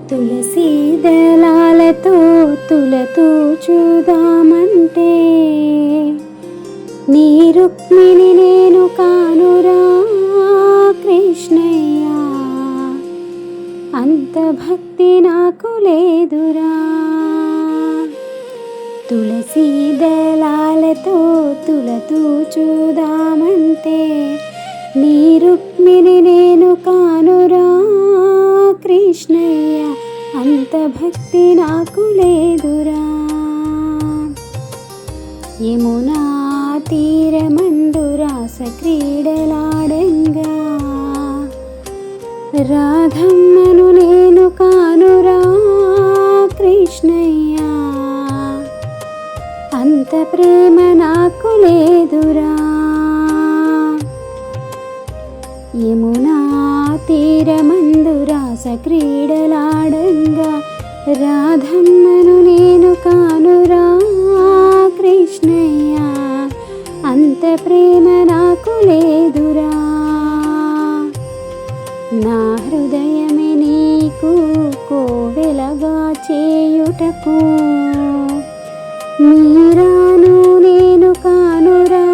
తులసి దళాలతో తులతూ చూదామంటే నీ రుక్మిణి నేను కానురా కృష్ణయ్య, అంత భక్తి నాకు లేదురా. తులసి దళాలతో తులతూ చూదామంటే నీ రుక్మిణి నేను కానురా కృష్ణయ్య, అంత భక్తి నాకు లేదురా. యమునా తీరమందు రాస క్రీడలాడంగా రాధమ్మను నేను కానురా కృష్ణయ్య, అంత ప్రేమ నాకు లేదురా. యమునా తీరమందు రాస క్రీడలాడంగా రాధమ్మను నేను కానురా కృష్ణయ్య, అంత ప్రేమ నాకు లేదురా. నా హృదయమే నీకు కోవెలగా చేయుటకు మీరాను నేను కానురా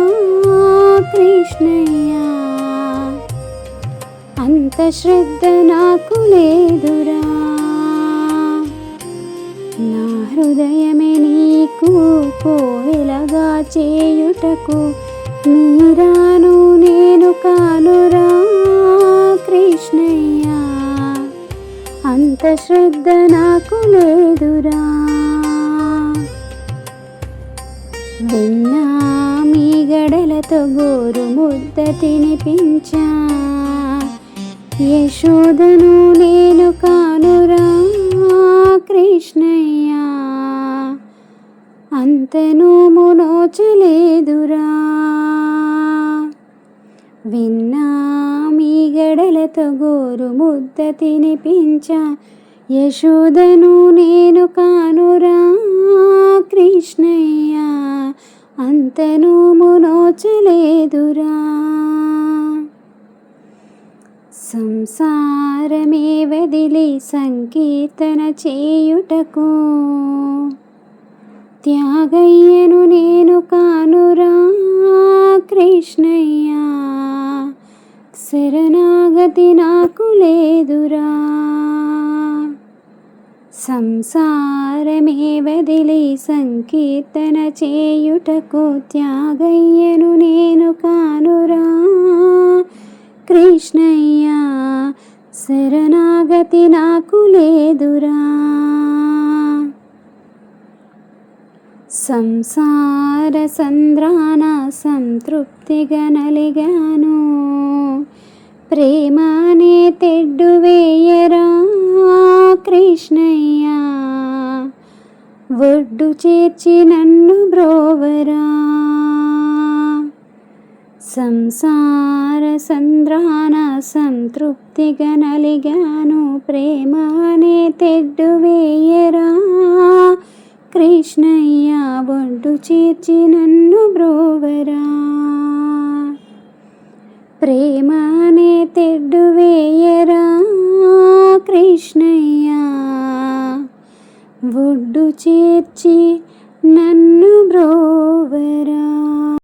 కృష్ణయ్య, అంత శ్రద్ధ నాకు లేదురా. నా హృదయమే నీకు కోవెలగా చేయుటకు మీరాను నేను కానురా కృష్ణయ్య, అంత శ్రద్ధ నాకు లేదురా. వెన్నా మీ గడలతో గోరు ముద్ద తినిపించా యశోదను నేను కానురా కృష్ణయ్య, అంత నోము నోచలేదురా. విన్నా మీ గడలతో గోరు ముద్ద తినిపించా యశోదను నేను కానురా కృష్ణయ్య, అంత నోము నోచలేదురా. సంసారమే వదిలి సంకీర్తన చేయుటకు త్యాగయ్యను నేను కానురా కృష్ణయ్య, శరణాగతి నాకు లేదురా. సంసారమే వదిలి సంకీర్తన చేయుటకు త్యాగయ్యను నేను కానురా కృష్ణయ్య, శరణాగతి నాకు లేదురా. సంసార సంద్రాన సంతృప్తిగా నలిగాను, ప్రేమనే తెడ్డు వేయరా కృష్ణయ్య, ఒడ్డు చేర్చి నన్ను బ్రోవరా. సంసార సంద్రాన సంతృప్తిగా నలిగాను, ప్రేమనే తెడ్డు వేయరా కృష్ణయ్య, ఒడ్డు చేర్చి నన్ను బ్రోవరా. ప్రేమనే తెడ్డు వేయరా కృష్ణయ్య, ఒడ్డు చేర్చి నన్ను బ్రోవరా.